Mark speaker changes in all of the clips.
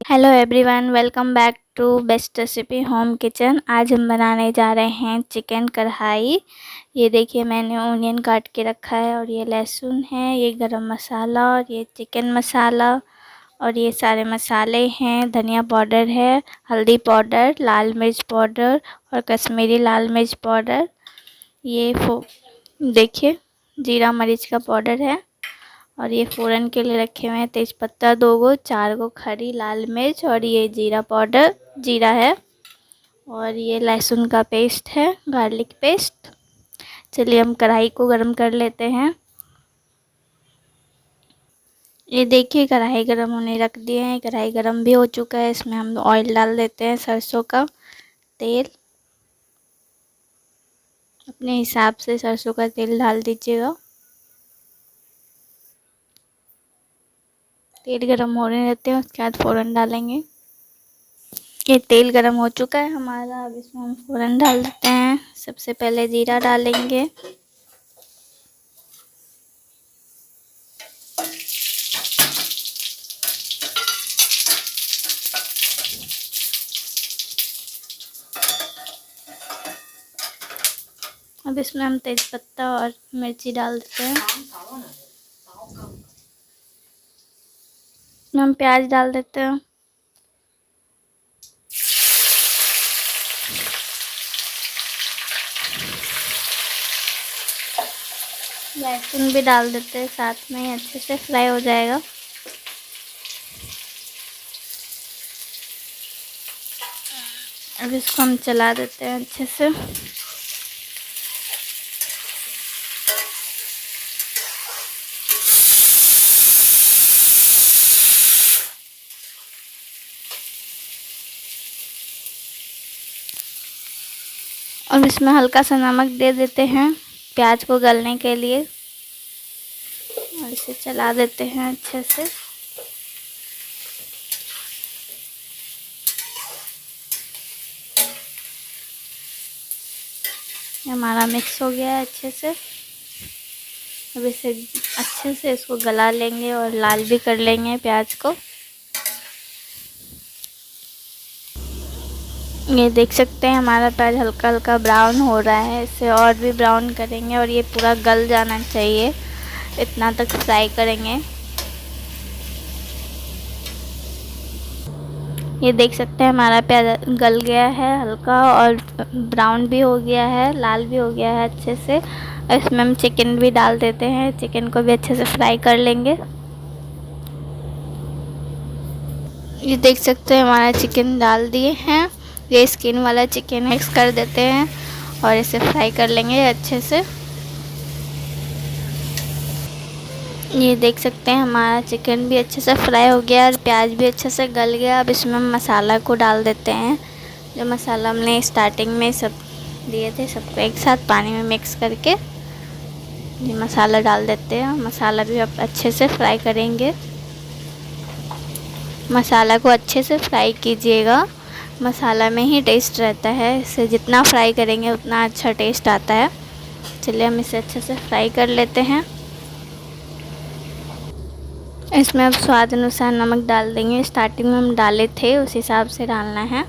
Speaker 1: Hello everyone, welcome back to best recipe home kitchen. आज हम बनाने जा रहे हैं चिकन कढ़ाई। ये देखिए, मैंने ओनियन काट के रखा है और ये लहसुन है, ये गरम मसाला और ये चिकन मसाला और ये सारे मसाले हैं। धनिया पाउडर है, हल्दी पाउडर, लाल मिर्च पाउडर और कश्मीरी लाल मिर्च पाउडर। ये देखिए, जीरा मरीच का पाउडर है। और ये फ़ोरन के लिए रखे हुए हैं तेज़पत्ता 2 गो, 4 गो खड़ी लाल मिर्च और ये जीरा पाउडर, जीरा है। और ये लहसुन का पेस्ट है, गार्लिक पेस्ट। चलिए हम कढ़ाई को गरम कर लेते हैं। ये देखिए, कढ़ाई गरम होने रख दिए हैं। कढ़ाई गरम भी हो चुका है। इसमें हम ऑयल डाल देते हैं, सरसों का तेल। अपने हिसाब से सरसों का तेल डाल दीजिएगा। तेल गरम होने देते हैं, उसके बाद फ़ोरन डालेंगे। ये तेल गरम हो चुका है हमारा। अब इसमें हम फ़ोरन डाल देते हैं। सबसे पहले जीरा डालेंगे। अब इसमें हम तेज़पत्ता और मिर्ची डाल देते हैं। इसमें हम प्याज डाल देते हैं। लहसुन भी डाल देते हैं साथ में, अच्छे से फ्राई हो जाएगा। अब इसको हम चला देते हैं अच्छे से। और इसमें हल्का सा नमक दे देते हैं प्याज को गलने के लिए। और इसे चला देते हैं अच्छे से। हमारा मिक्स हो गया है अच्छे से। अब इसे अच्छे से इसको गला लेंगे और लाल भी कर लेंगे प्याज को। ये देख सकते हैं, हमारा प्याज हल्का हल्का ब्राउन हो रहा है। इसे और भी ब्राउन करेंगे और ये पूरा गल जाना चाहिए, इतना तक फ्राई करेंगे। ये देख सकते हैं, हमारा प्याज गल गया है हल्का, और ब्राउन भी हो गया है, लाल भी हो गया है अच्छे से। इसमें हम चिकन भी डाल देते हैं। चिकन को भी अच्छे से फ्राई कर लेंगे। ये देख सकते हैं, हमारा चिकन डाल दिए हैं। ये स्किन वाला चिकन मिक्स कर देते हैं और इसे फ्राई कर लेंगे अच्छे से। ये देख सकते हैं, हमारा चिकन भी अच्छे से फ्राई हो गया और प्याज भी अच्छे से गल गया। अब इसमें हम मसाला को डाल देते हैं। जो मसाला हमने स्टार्टिंग में सब दिए थे, सबको एक साथ पानी में मिक्स करके ये मसाला डाल देते हैं। मसाला भी अब अच्छे से फ्राई करेंगे। मसाला को अच्छे से फ्राई कीजिएगा। मसाला में ही टेस्ट रहता है, इसे जितना फ्राई करेंगे उतना अच्छा टेस्ट आता है। चलिए हम इसे अच्छे से फ्राई कर लेते हैं। इसमें अब स्वाद अनुसार नमक डाल देंगे। स्टार्टिंग में हम डाले थे, उस हिसाब से डालना है।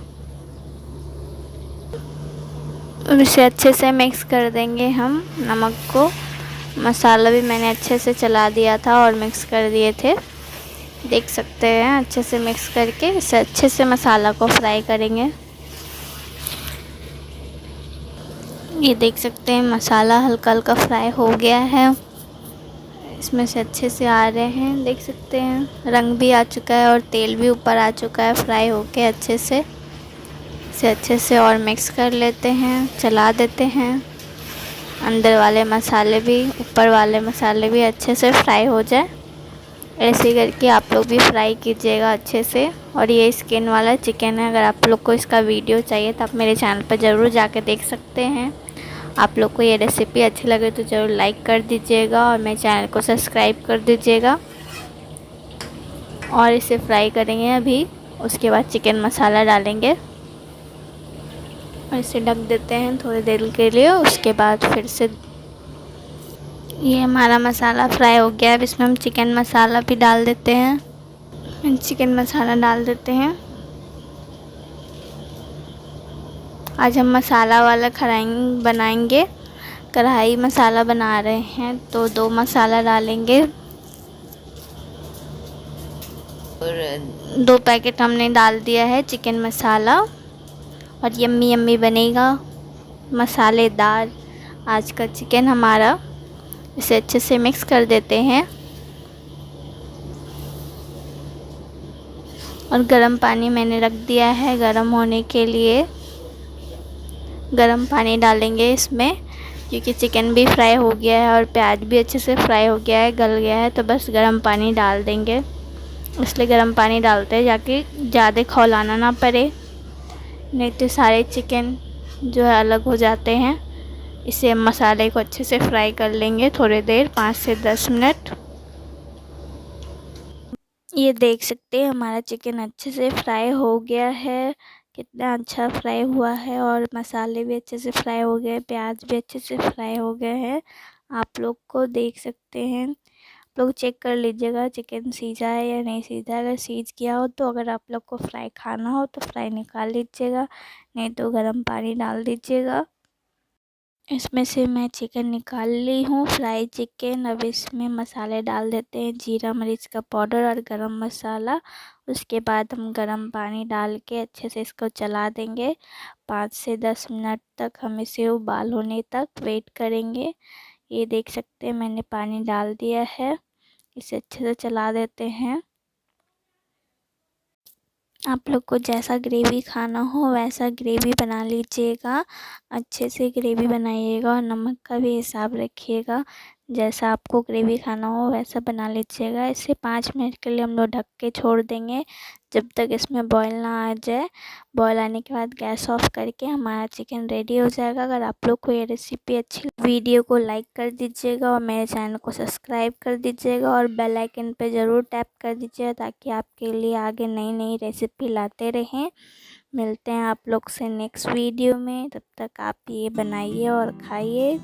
Speaker 1: इसे अच्छे से मिक्स कर देंगे हम नमक को। मसाला भी मैंने अच्छे से चला दिया था और मिक्स कर दिए थे। देख सकते हैं, अच्छे से मिक्स करके इसे अच्छे से मसाला को फ्राई करेंगे। ये देख सकते हैं, मसाला हल्का हल्का फ्राई हो गया है। इसमें से अच्छे से आ रहे हैं, देख सकते हैं, रंग भी आ चुका है और तेल भी ऊपर आ चुका है फ्राई होके अच्छे से। इसे अच्छे से और मिक्स कर लेते हैं, चला देते हैं। अंदर वाले मसाले भी, ऊपर वाले मसाले भी अच्छे से फ्राई हो जाए। ऐसे करके आप लोग भी फ्राई कीजिएगा अच्छे से। और ये स्किन वाला चिकन है। अगर आप लोग को इसका वीडियो चाहिए तो आप मेरे चैनल पर ज़रूर जाके देख सकते हैं। आप लोग को ये रेसिपी अच्छी लगे तो ज़रूर लाइक कर दीजिएगा और मेरे चैनल को सब्सक्राइब कर दीजिएगा। और इसे फ्राई करेंगे अभी, उसके बाद चिकन मसाला डालेंगे और इसे ढक देते हैं थोड़ी देर के लिए। उसके बाद फिर से ये हमारा मसाला फ्राई हो गया है। अब इसमें हम चिकन मसाला भी डाल देते हैं। चिकन मसाला डाल देते हैं। आज हम मसाला वाला बनाएंगे। कढ़ाई मसाला बना रहे हैं तो 2 मसाला डालेंगे और 2 पैकेट हमने डाल दिया है चिकन मसाला। और यम्मी यम्मी बनेगा मसालेदार आज का चिकन हमारा। इसे अच्छे से मिक्स कर देते हैं और गर्म पानी मैंने रख दिया है गर्म होने के लिए। गर्म पानी डालेंगे इसमें क्योंकि चिकन भी फ्राई हो गया है और प्याज भी अच्छे से फ्राई हो गया है, गल गया है, तो बस गर्म पानी डाल देंगे। इसलिए गर्म पानी डालते हैं ताकि ज़्यादा खौलाना ना पड़े, नहीं तो सारे चिकन जो है अलग हो जाते हैं। इसे मसाले को अच्छे से फ्राई कर लेंगे थोड़ी देर, 5 से 10 मिनट। ये देख सकते हैं हमारा चिकन अच्छे से फ्राई हो गया है, कितना अच्छा फ्राई हुआ है और मसाले भी अच्छे से फ्राई हो गए, प्याज भी अच्छे से फ्राई हो गए हैं। आप लोग को देख सकते हैं, आप लोग चेक कर लीजिएगा चिकन सीजा है या नहीं सीजा। अगर सीज गया हो तो अगर आप लोग को फ्राई खाना हो तो फ्राई निकाल लीजिएगा, नहीं तो गर्म पानी डाल दीजिएगा। इसमें से मैं चिकन निकाल ली हूँ फ्राई चिकन। अब इसमें मसाले डाल देते हैं, जीरा मरीच का पाउडर और गरम मसाला। उसके बाद हम गरम पानी डाल के अच्छे से इसको चला देंगे। 5 से 10 मिनट तक हम इसे उबाल होने तक वेट करेंगे। ये देख सकते हैं मैंने पानी डाल दिया है, इसे अच्छे से चला देते हैं। आप लोग को जैसा ग्रेवी खाना हो वैसा ग्रेवी बना लीजिएगा, अच्छे से ग्रेवी बनाइएगा और नमक का भी हिसाब रखिएगा। जैसा आपको ग्रेवी खाना हो वैसा बना लीजिएगा। इसे 5 मिनट के लिए हम लोग ढक के छोड़ देंगे जब तक इसमें बॉईल ना आ जाए। बॉईल आने के बाद गैस ऑफ करके हमारा चिकन रेडी हो जाएगा। अगर आप लोग को ये रेसिपी अच्छी वीडियो को लाइक कर दीजिएगा और मेरे चैनल को सब्सक्राइब कर दीजिएगा और बेल आइकन पे ज़रूर टैप कर दीजिएगा ताकि आपके लिए आगे नई नई रेसिपी लाते रहें। मिलते हैं आप लोग से नेक्स्ट वीडियो में, तब तक आप ये बनाइए और खाइए।